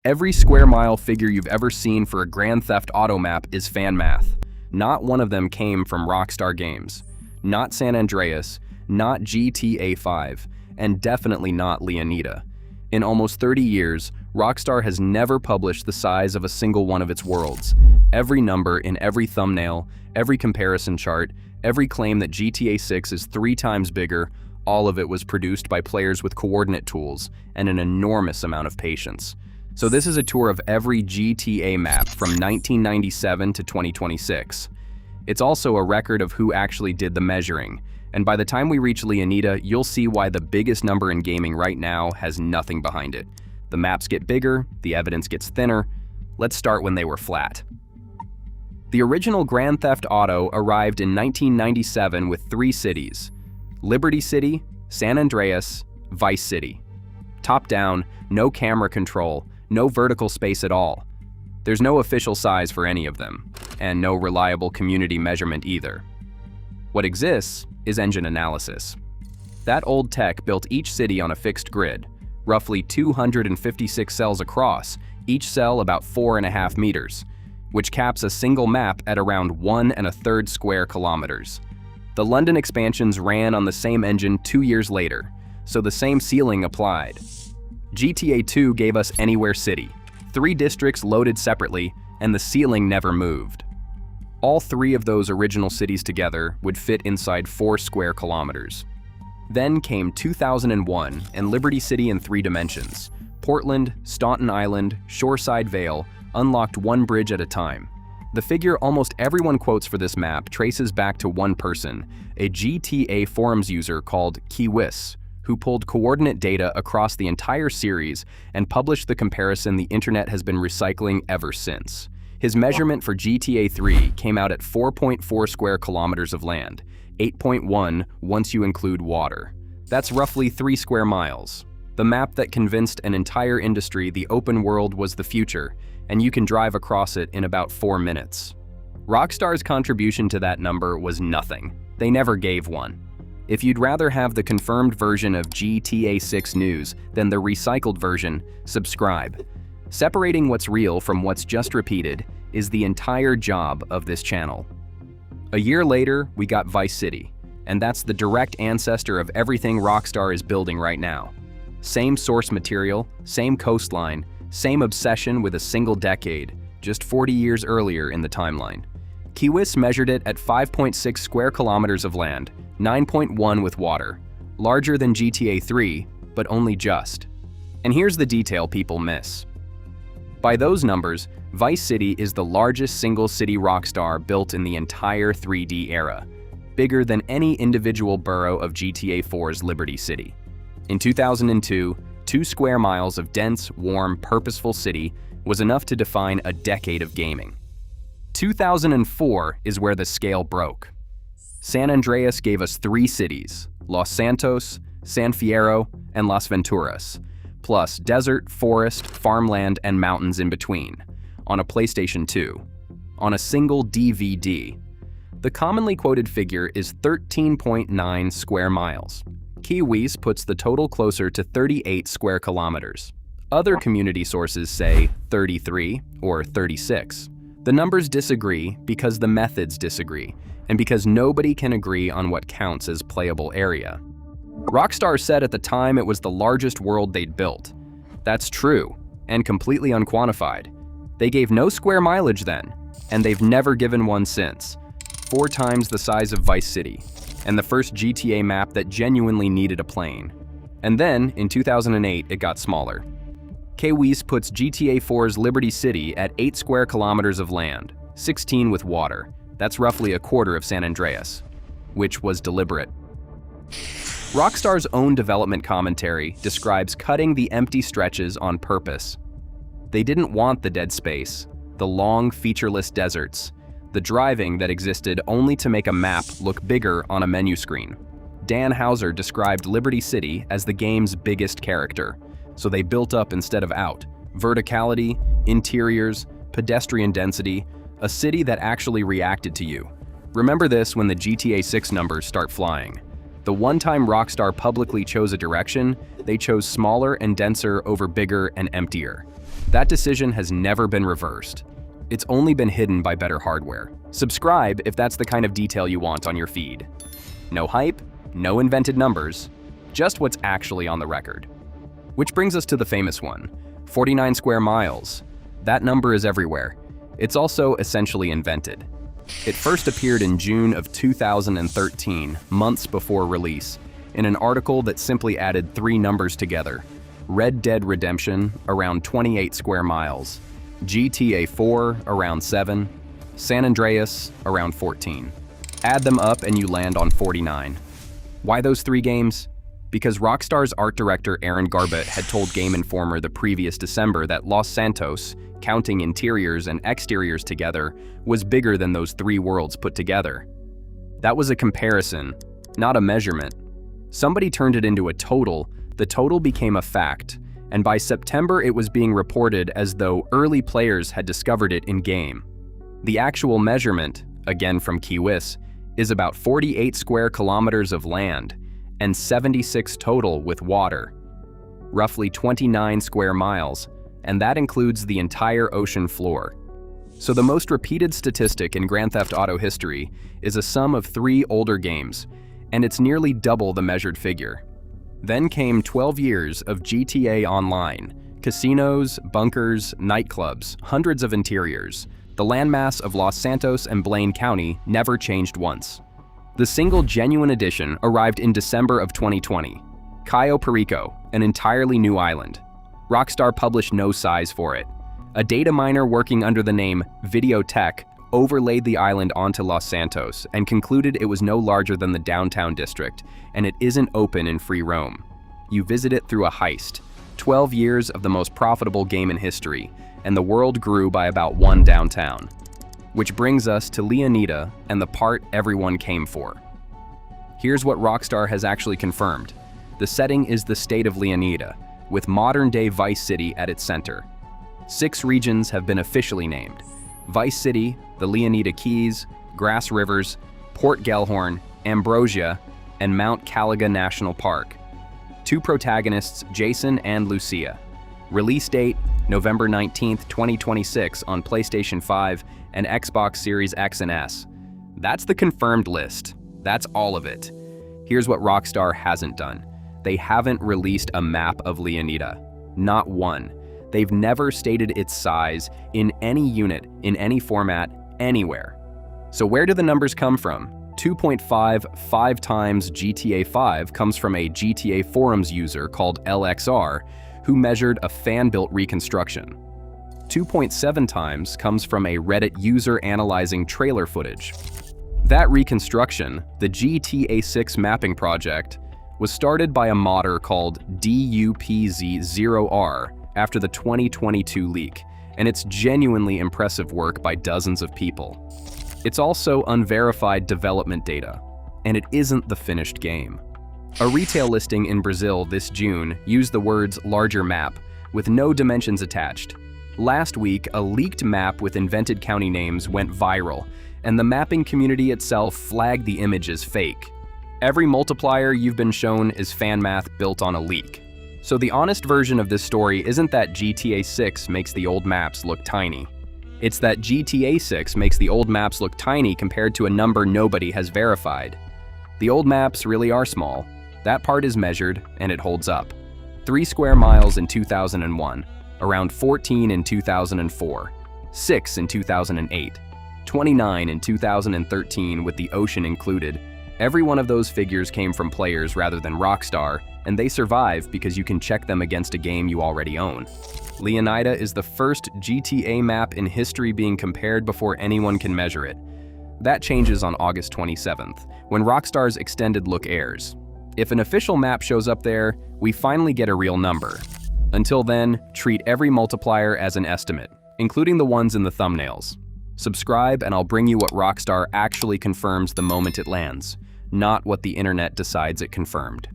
Every square mile figure you've ever seen for a Grand Theft Auto map is fan math. Not one of them came from Rockstar Games. Not San Andreas, not GTA 5, and definitely not Leonida. In almost 30 years, Rockstar has never published the size of a single one of its worlds. Every number in every thumbnail, every comparison chart, every claim that GTA 6 is 3 times bigger, all of it was produced by players with coordinate tools and an enormous amount of patience. So this is a tour of every GTA map from 1997 to 2026. It's also a record of who actually did the measuring, and by the time we reach Leonida, you'll see why the biggest number in gaming right now has nothing behind it. The maps get bigger, the evidence gets thinner. Let's start when they were flat. The original Grand Theft Auto arrived in 1997 with 3 cities: Liberty City, San Andreas, Vice City. Top down, no camera control, no vertical space at all. There's no official size for any of them, and no reliable community measurement either. What exists is engine analysis. That old tech built each city on a fixed grid, roughly 256 cells across, each cell about 4.5 meters, which caps a single map at around 1 1/3 square kilometers. The London expansions ran on the same engine 2 years later, so the same ceiling applied. GTA 2 gave us Anywhere City, 3 districts loaded separately, and the ceiling never moved. All 3 of those original cities together would fit inside 4 square kilometers. Then came 2001 and Liberty City in 3 dimensions. Portland, Staunton Island, Shoreside Vale, unlocked 1 bridge at a time. The figure almost everyone quotes for this map traces back to one person, a GTA forums user called Kiwis, who pulled coordinate data across the entire series and published the comparison the internet has been recycling ever since. His measurement for GTA 3 came out at 4.4 square kilometers of land, 8.1 once you include water. That's roughly 3 square miles. The map that convinced an entire industry the open world was the future, and you can drive across it in about 4 minutes. Rockstar's contribution to that number was nothing. They never gave one. If you'd rather have the confirmed version of GTA 6 news than the recycled version, subscribe. Separating what's real from what's just repeated is the entire job of this channel. A year later, we got Vice City, and that's the direct ancestor of everything Rockstar is building right now. Same source material, same coastline, same obsession with a single decade, just 40 years earlier in the timeline. Kiwis measured it at 5.6 square kilometers of land, 9.1 with water, larger than GTA 3, but only just. And here's the detail people miss. By those numbers, Vice City is the largest single city Rockstar built in the entire 3D era, bigger than any individual borough of GTA 4's Liberty City. In 2002, 2 square miles of dense, warm, purposeful city was enough to define a decade of gaming. 2004 is where the scale broke. San Andreas gave us 3 cities: Los Santos, San Fierro, and Las Venturas, plus desert, forest, farmland, and mountains in between, on a PlayStation 2, on a single DVD. The commonly quoted figure is 13.9 square miles. Kiwis puts the total closer to 38 square kilometers. Other community sources say 33 or 36. The numbers disagree because the methods disagree, and because nobody can agree on what counts as playable area. Rockstar said at the time it was the largest world they'd built. That's true, and completely unquantified. They gave no square mileage then, and they've never given one since. 4 times the size of Vice City, and the first GTA map that genuinely needed a plane. And then, in 2008, it got smaller. Kiwis puts GTA 4's Liberty City at 8 square kilometers of land, 16 with water. That's roughly a quarter of San Andreas, which was deliberate. Rockstar's own development commentary describes cutting the empty stretches on purpose. They didn't want the dead space, the long, featureless deserts, the driving that existed only to make a map look bigger on a menu screen. Dan Houser described Liberty City as the game's biggest character, so they built up instead of out. Verticality, interiors, pedestrian density, a city that actually reacted to you. Remember this when the GTA 6 numbers start flying. The one time Rockstar publicly chose a direction, they chose smaller and denser over bigger and emptier. That decision has never been reversed. It's only been hidden by better hardware. Subscribe if that's the kind of detail you want on your feed. No hype, no invented numbers, just what's actually on the record. Which brings us to the famous one, 49 square miles. That number is everywhere. It's also essentially invented. It first appeared in June of 2013, months before release, in an article that simply added 3 numbers together. Red Dead Redemption, around 28 square miles. GTA 4, around 7. San Andreas, around 14. Add them up and you land on 49. Why those 3 games? Because Rockstar's art director Aaron Garbut had told Game Informer the previous December that Los Santos, counting interiors and exteriors together, was bigger than those 3 worlds put together. That was a comparison, not a measurement. Somebody turned it into a total, the total became a fact, and by September it was being reported as though early players had discovered it in-game. The actual measurement, again from Kiwis, is about 48 square kilometers of land, and 76 total with water. Roughly 29 square miles, and that includes the entire ocean floor. So the most repeated statistic in Grand Theft Auto history is a sum of 3 older games, and it's nearly double the measured figure. Then came 12 years of GTA Online, casinos, bunkers, nightclubs, hundreds of interiors. The landmass of Los Santos and Blaine County never changed once. The single genuine addition arrived in December of 2020. Cayo Perico, an entirely new island. Rockstar published no size for it. A data miner working under the name VideoTech overlaid the island onto Los Santos and concluded it was no larger than the downtown district, and it isn't open in free roam. You visit it through a heist. 12 years of the most profitable game in history, and the world grew by about 1 downtown. Which brings us to Leonida and the part everyone came for. Here's what Rockstar has actually confirmed. The setting is the state of Leonida, with modern-day Vice City at its center. 6 regions have been officially named: Vice City, the Leonida Keys, Grass Rivers, Port Gellhorn, Ambrosia, and Mount Caliga National Park. 2 protagonists, Jason and Lucia. Release date, November 19th, 2026 on PlayStation 5 and Xbox Series X and S. That's the confirmed list. That's all of it. Here's what Rockstar hasn't done. They haven't released a map of Leonida. Not one. They've never stated its size in any unit, in any format, anywhere. So where do the numbers come from? 2.55 times GTA 5 comes from a GTA forums user called LXR, who measured a fan-built reconstruction. 2.7 times comes from a Reddit user analyzing trailer footage. That reconstruction, the GTA 6 mapping project, was started by a modder called DUPZ0R after the 2022 leak, and it's genuinely impressive work by dozens of people. It's also unverified development data, and it isn't the finished game. A retail listing in Brazil this June used the words "larger map" with no dimensions attached. Last week, a leaked map with invented county names went viral, and the mapping community itself flagged the image as fake. Every multiplier you've been shown is fan math built on a leak. So the honest version of this story isn't that GTA 6 makes the old maps look tiny. It's that GTA 6 makes the old maps look tiny compared to a number nobody has verified. The old maps really are small. That part is measured, and it holds up. 3 square miles in 2001, around 14 in 2004, 6 in 2008, 29 in 2013 with the ocean included. Every one of those figures came from players rather than Rockstar, and they survive because you can check them against a game you already own. Leonida is the first GTA map in history being compared before anyone can measure it. That changes on August 27th, when Rockstar's extended look airs. If an official map shows up there, we finally get a real number. Until then, treat every multiplier as an estimate, including the ones in the thumbnails. Subscribe and I'll bring you what Rockstar actually confirms the moment it lands, not what the internet decides it confirmed.